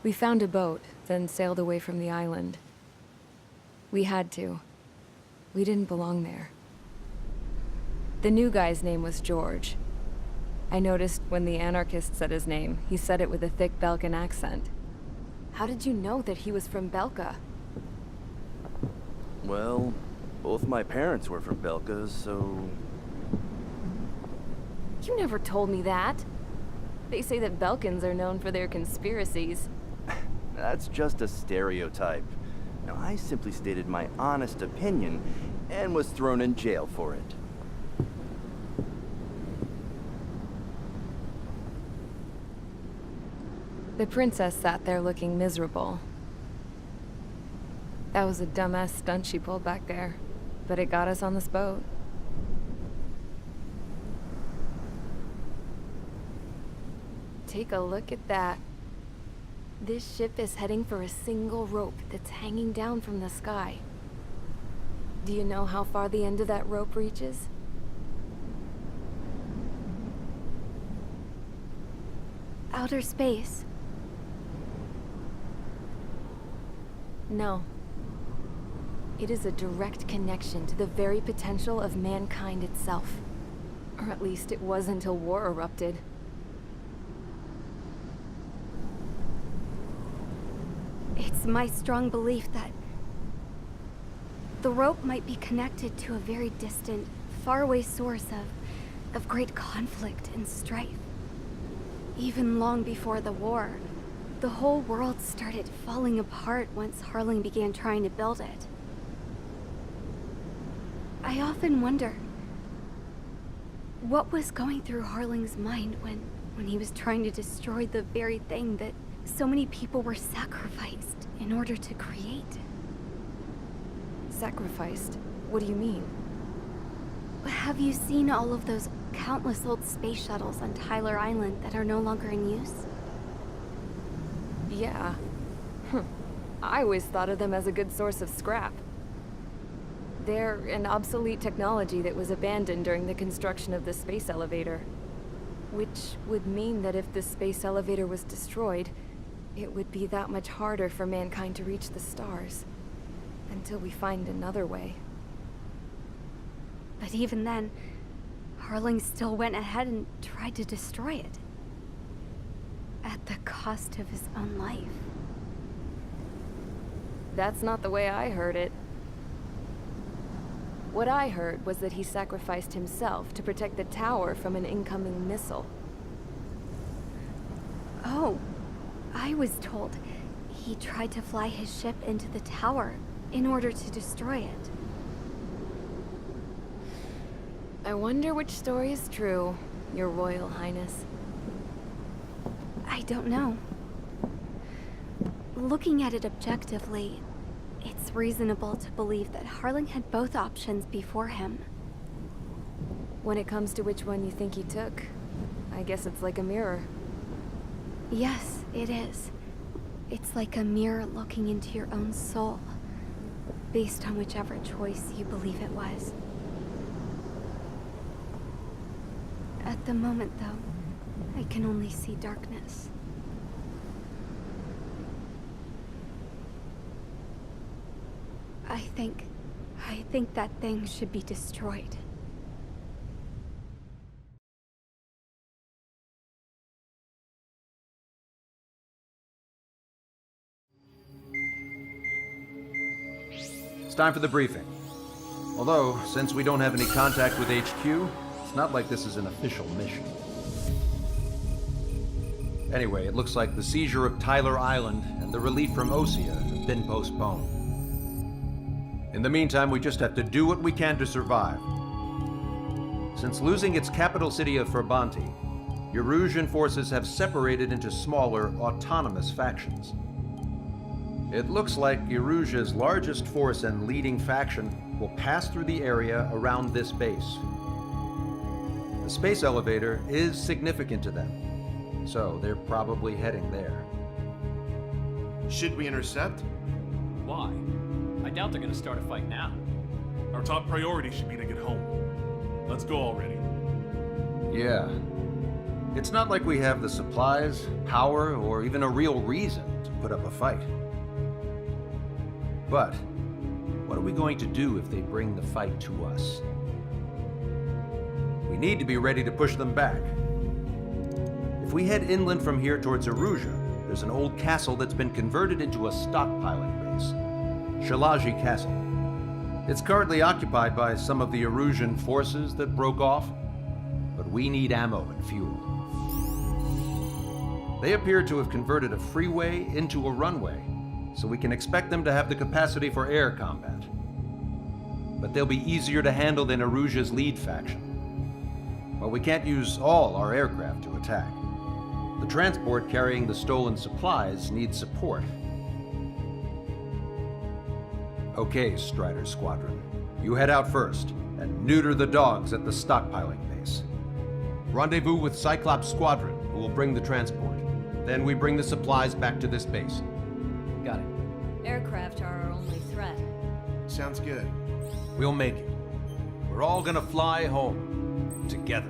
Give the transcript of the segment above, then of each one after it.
We found a boat, then sailed away from the island. We had to. We didn't belong there. The new guy's name was George. I noticed when the anarchist said his name, he said it with a thick Belkan accent. How did you know that he was from Belka? Well, both my parents were from Belka, so... You never told me that. They say that Belkans are known for their conspiracies. That's just a stereotype. Now, I simply stated my honest opinion and was thrown in jail for it. The princess sat there looking miserable. That was a dumbass stunt she pulled back there, but it got us on this boat. Take a look at that. This ship is heading for a single rope that's hanging down from the sky. Do you know how far the end of that rope reaches? Outer space. No. It is a direct connection to the very potential of mankind itself. Or at least it was until war erupted. It's my strong belief that the rope might be connected to a very distant, faraway source of great conflict and strife. Even long before the war, the whole world started falling apart once Harling began trying to build it. I often wonder what was going through Harling's mind when he was trying to destroy the very thing that so many people were sacrificed in order to create. Sacrificed? What do you mean? Have you seen all of those countless old space shuttles on Tyler Island that are no longer in use? Yeah. I always thought of them as a good source of scrap. They're an obsolete technology that was abandoned during the construction of the space elevator. Which would mean that if the space elevator was destroyed, it would be that much harder for mankind to reach the stars. Until we find another way. But even then, Harling still went ahead and tried to destroy it. At the cost of his own life. That's not the way I heard it. What I heard was that he sacrificed himself to protect the tower from an incoming missile. Oh, I was told he tried to fly his ship into the tower in order to destroy it. I wonder which story is true, Your Royal Highness. I don't know. Looking at it objectively, it's reasonable to believe that Harling had both options before him. When it comes to which one you think he took, I guess it's like a mirror. Yes, it is. It's like a mirror looking into your own soul, based on whichever choice you believe it was. At the moment, though, I can only see darkness. I think that thing should be destroyed. It's time for the briefing. Although, since we don't have any contact with HQ, it's not like this is an official mission. Anyway, it looks like the seizure of Tyler Island and the relief from Osea have been postponed. In the meantime, we just have to do what we can to survive. Since losing its capital city of Ferbanti, Erusian forces have separated into smaller, autonomous factions. It looks like Erusia's largest force and leading faction will pass through the area around this base. The space elevator is significant to them, so they're probably heading there. Should we intercept? Why? I doubt they're gonna start a fight now. Our top priority should be to get home. Let's go already. Yeah. It's not like we have the supplies, power, or even a real reason to put up a fight. But what are we going to do if they bring the fight to us? We need to be ready to push them back. If we head inland from here towards Erusia, there's an old castle that's been converted into a stockpiling base. Shalaji Castle. It's currently occupied by some of the Erusian forces that broke off, but we need ammo and fuel. They appear to have converted a freeway into a runway, so we can expect them to have the capacity for air combat. But they'll be easier to handle than Erusia's lead faction. Well, we can't use all our aircraft to attack. The transport carrying the stolen supplies needs support. Okay, Strider Squadron. You head out first and neuter the dogs at the stockpiling base. Rendezvous with Cyclops Squadron, who will bring the transport. Then we bring the supplies back to this base. Got it. Aircraft are our only threat. Sounds good. We'll make it. We're all gonna fly home together.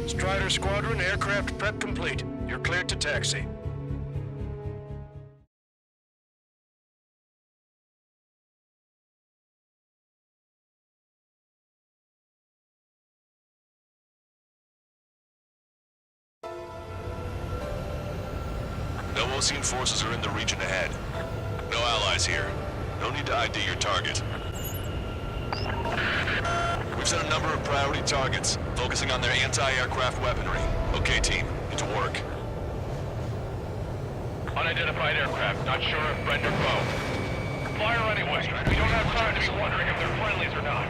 Strider Squadron, aircraft prep complete. You're cleared to taxi. No Osean forces are in the region ahead. No allies here. No need to ID your target. We've set a number of priority targets, focusing on their anti-aircraft weaponry. Okay, team, get to work. Unidentified aircraft, not sure if friend or foe. Fire anyway. We don't have time to be wondering if they're friendlies or not.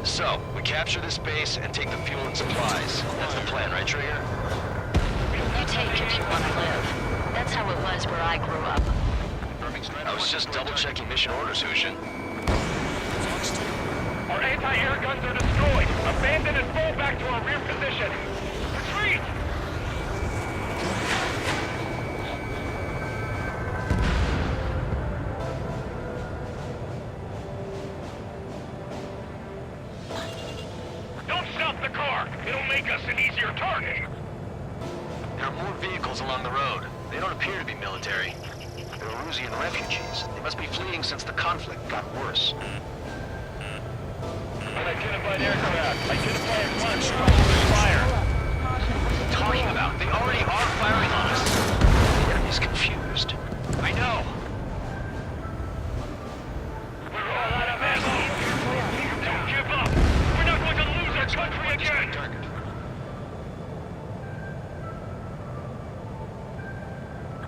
So, we capture this base and take the fuel and supplies. That's the plan, right, Trigger? You take if you want to live. That's how it was where I grew up. I was just double-checking mission orders, Hushin. Our anti-air guns are destroyed. Abandon and fall back to our rear position. Retreat! Don't stop the car. It'll make us an easier target. There are more vehicles along the road. They don't appear to be military. They're Erusian refugees. They must be fleeing since the conflict got worse. Unidentified aircraft. Identify at once. Fire. What are you talking about? They already are firing on us. The enemy's confused. I know. We're all out of ammo. Don't give up. We're not going to lose our country again.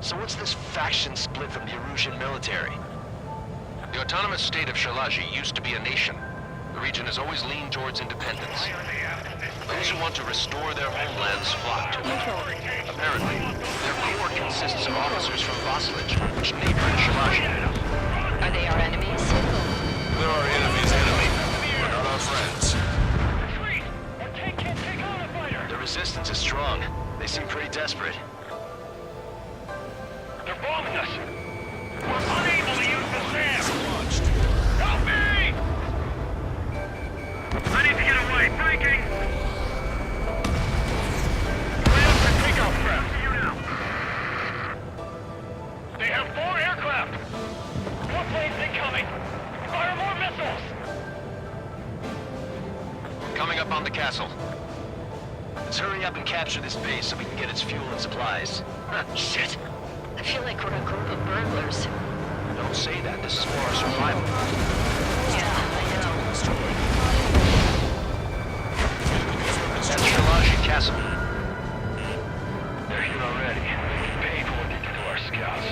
So what's this faction split from the Erusian military? The autonomous state of Shalaji used to be a nation. The region has always leaned towards independence. Those who want to restore their homelands flock to it. Apparently, their core consists of officers from Vasilij, which neighbor Shalaji. Are they our enemies? They're our enemy's enemy, but not our friends. Retreat! Our tank can't take on a fighter. The resistance is strong. They seem pretty desperate. They're bombing us. We're unable to use the SAM. Help me! I need to get away. Breaking. Way up for takeoff prep. They have 4 aircraft. More planes incoming. Fire more missiles. Coming up on the castle. Let's hurry up and capture this base so we can get its fuel and supplies. Shit! I feel like we're a group of burglars. Don't say that. This is for our survival. Yeah, I know. castle. They're here already. Pay for what they did to our scouts.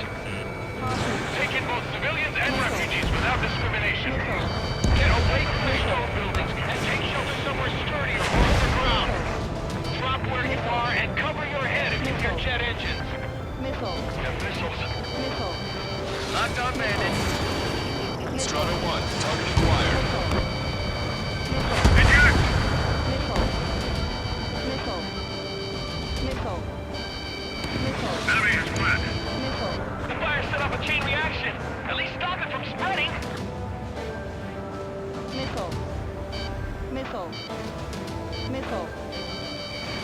Take in both civilians and refugees without discrimination. Get away from the stone buildings and take shelter somewhere sturdier or underground. Drop where you are and cover your head if you hear jet engines. Missile. We have missiles. Missile. Locked on, Bandit. Strata 1, target acquired. Eject! Missile. Missile. Missile. Missile. Enemy is flat. Missile. The fire set off a chain reaction. At least stop it from spreading. Missile. Missile. Missile.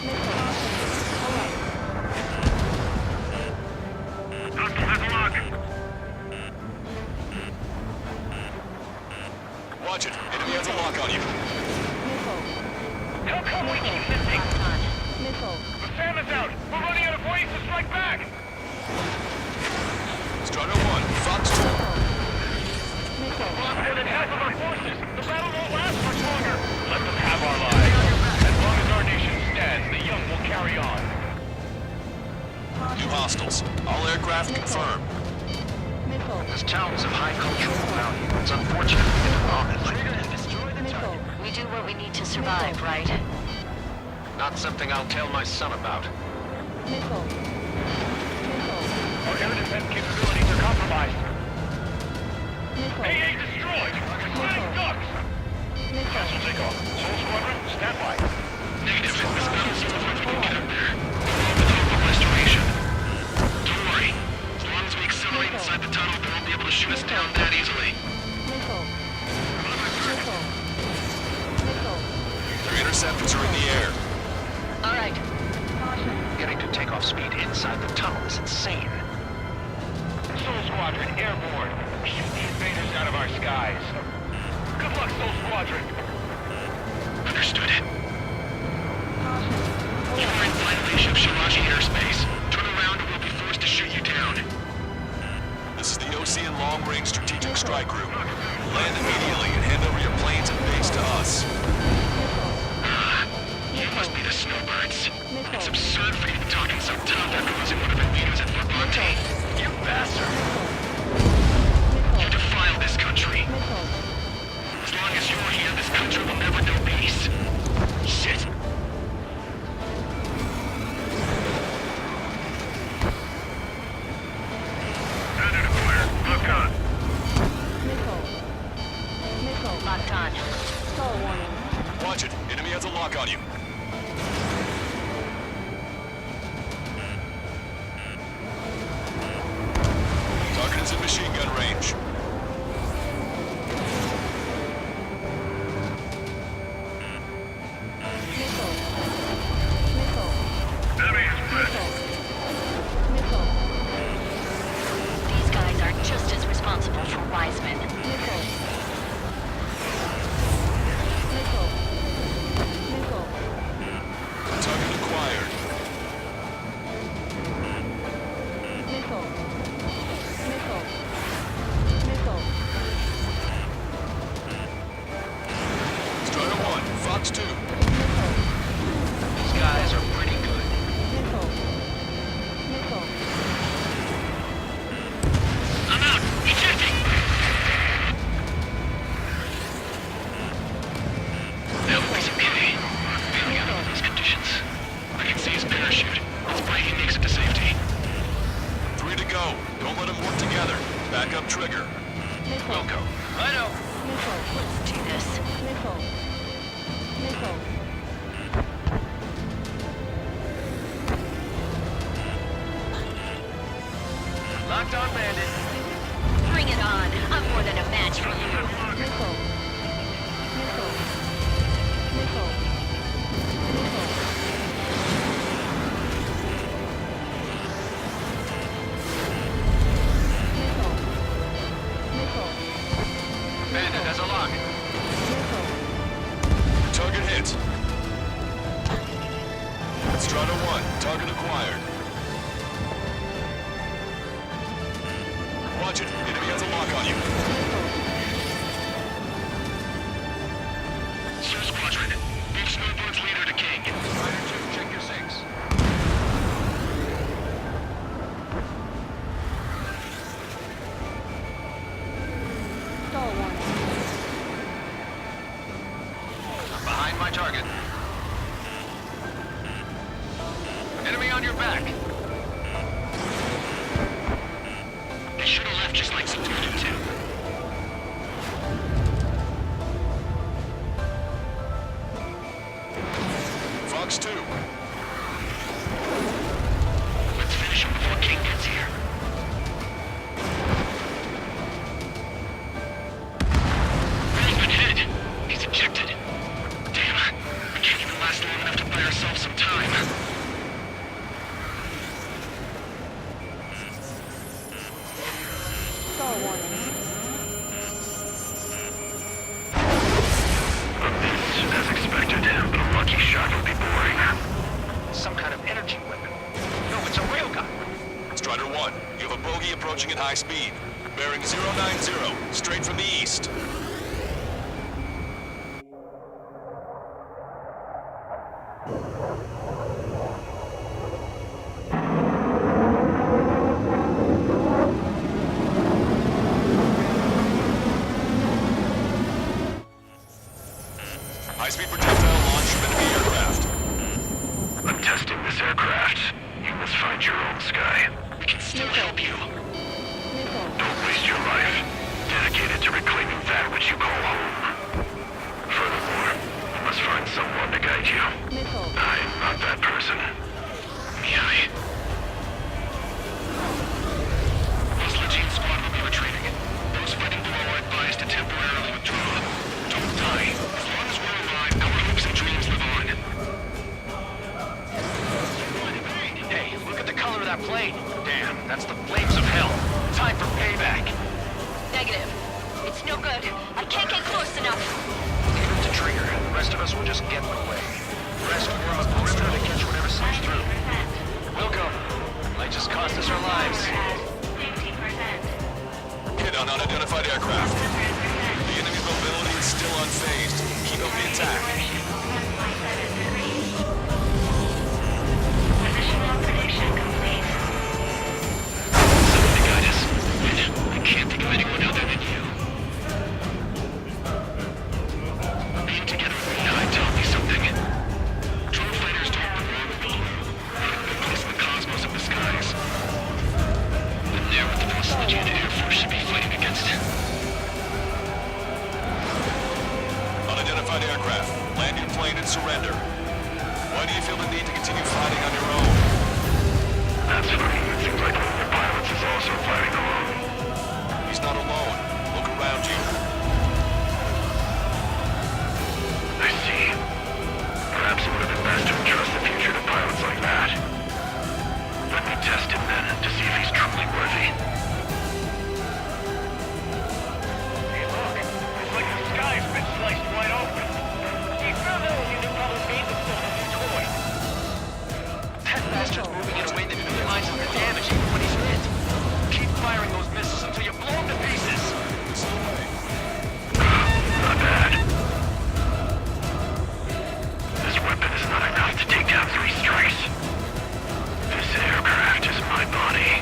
Missile. Alright. Hostile has a lock. Watch it. Enemy has a lock on you. Missile. How come we keep missing? Missile. The SAM is out. We're running out of ways to strike back. Strata 1, Fox 2. Missile. Lost more than half of our forces. The battle won't last much longer. Let them have our lives. As long as our nation stands, the young will carry on. New hostiles. All aircraft confirmed. Missile. This town is of high cultural value. It's unfortunate we get bomb it like Missile. We do what we need to survive, right? not something I'll tell my son about. Missile. Missile. Our air defense capabilities are compromised. Missile. AA destroyed! Flying ducks! Castle takeoff. Soul Squadron, stand by. Negative. This battle's still far from get up there. With hope of restoration. Don't worry. As long as we accelerate inside the tunnel, they won't be able to shoot us down that easily. Missile. Missile. Missile. Their interceptors are in the air. All right. Getting to takeoff speed inside the tunnel is insane. Soul Squadron, airborne. Shoot the invaders out of our skies. Good luck, Soul Squadron. Understood. You are in violation of Shiraji airspace. Turn around or we'll be forced to shoot you down. This is the Ocean Long Range Strategic Strike Group. Land immediately and hand over your planes and base to us. You must be the snowbirds. It's absurd for you to talk in so tough after losing one of the leaders at Verbante. You bastard! You defile this country. As long as you're here, this country will never know peace. Shit. Standard acquired. Lock on. Missile. Missile. Locked on. Stall warning. Watch it. Enemy has a lock on you. Target is in machine gun range. Missile. Missile. Enemy is Missile. Missile. These guys are just as responsible for Wiseman. Missile. Missile. Missile. Target acquired. Missile. Missile. Missile. Strata 1, Fox 2. Missile. These guys are pretty good. Missile. Missile. I'm out. Ejecting. That was okay. Bailing out under these conditions. I can see his parachute. Let's pray he makes it to safety. 3 to go. Don't let them work together. Back up trigger. Missile. Wilco. Righto. Missile. Let's do this. Missile. Missile. Locked on, Bandit. Bring it on. I'm more than a match for you. Missile. Missile. Missile. Missile. Missile. Missile. Bandit has a lock. Missile. Target hit. Strata 1, target acquired. Watch it. Enemy has a lock on you. Soul Squadron. Move Snowbird's leader to King. Rider 2, check your Stall warning. As expected, but a lucky shot will be boring. Some kind of energy weapon. No, it's a railgun. Strider 1, you have a bogey approaching at high speed. Bearing 090, straight from the east. High-speed projectile launch from enemy aircraft. I'm testing this aircraft. You must find your own sky. We can still help you. Don't waste your life. Dedicated to reclaiming that which you call home. Furthermore, you must find someone to guide you. I'm not that person. Yai. Hostile team squad will be retreating. Those fighting below are advised to temporarily withdraw. Don't die. As long as we're alive, our hopes and dreams live on. Hey, look at the color of that plane. Damn, that's the flames of hell. Time for payback. Negative. It's no good. I can't get close enough. Give it to Trigger. The rest of us will just get in the way. The rest form a perimeter to catch whatever slips through. Welcome. Might just cost us our lives. Hit on unidentified aircraft. The enemy's mobility is still unfazed. Keep up the attack. Somebody guide us. I can't think of anyone other than you. Being together with Minai taught me something. Drone fighters don't perform alone. They've been placed in the cosmos of the skies. I'm there with the forces the Legion Air Force should be fighting against. Unidentified aircraft. Land your plane and surrender. Why do you feel the need to continue fighting on your own? That's funny. It seems like one of the pilots is also fighting alone. He's not alone. Look around you. I see. Perhaps it would have been best to entrust the future to pilots like that. Let me test him then, to see if he's truly worthy. Hey look, it's like the sky's been sliced wide open. He found out he knew probably made himself a new toy. That bastard's moving in a way that minimizes the damage even when he's hit. Keep firing those missiles until you blow him to pieces. Not bad. This weapon is not enough to take down 3 strikes. This aircraft is my body.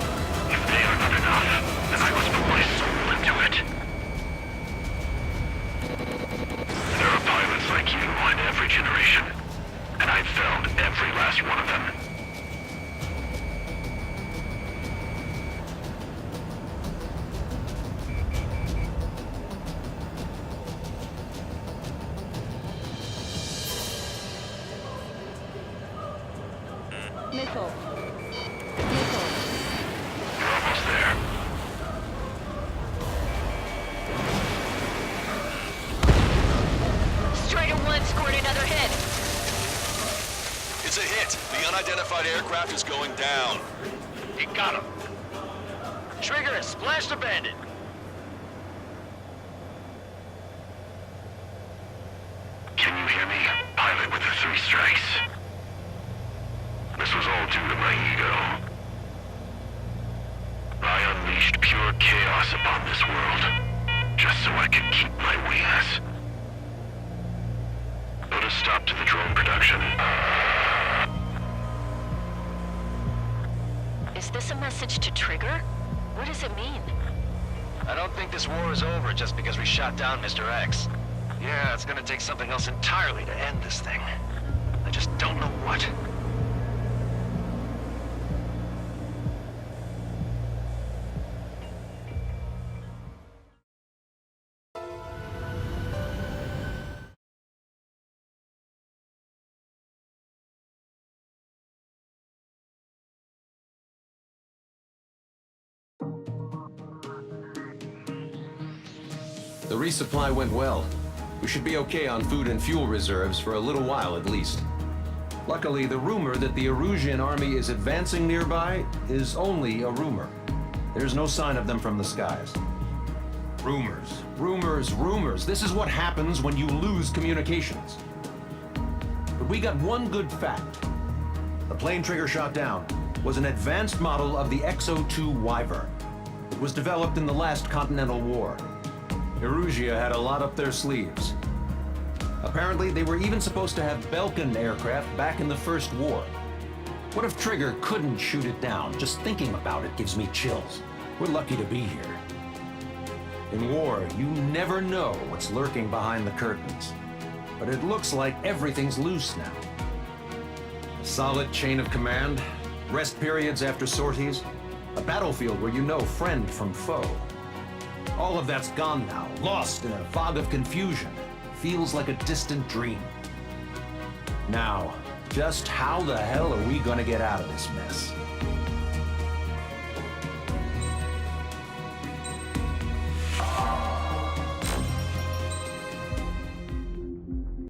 If they are not enough, then I must put my soul into it. There are pilots like you in every generation, and I've found every last one of them. Missile. You're almost there. Strider 1 scored another hit. It's a hit. The unidentified aircraft is going down. You got him. Trigger has splashed a bandit. Can you hear me? Pilot with the 3 strikes. This was all due to my ego. I unleashed pure chaos upon this world, just so I could keep my wings. Put a stop to the drone production. Is this a message to Trigger? What does it mean? I don't think this war is over just because we shot down Mr. X. Yeah, it's gonna take something else entirely to end this thing. I just don't know what. The resupply went well. We should be okay on food and fuel reserves for a little while at least. Luckily, the rumor that the Erusian army is advancing nearby is only a rumor. There's no sign of them from the skies. Rumors, rumors, rumors. This is what happens when you lose communications. But we got one good fact. The plane Trigger shot down was an advanced model of the XO-2 Wyvern. It was developed in the last Continental War. Erusia had a lot up their sleeves. Apparently, they were even supposed to have Belkin aircraft back in the First War. What if Trigger couldn't shoot it down? Just thinking about it gives me chills. We're lucky to be here. In war, you never know what's lurking behind the curtains. But it looks like everything's loose now. A solid chain of command, rest periods after sorties, a battlefield where you know friend from foe. All of that's gone now, lost in a fog of confusion. Feels like a distant dream. Now, just how the hell are we gonna get out of this mess?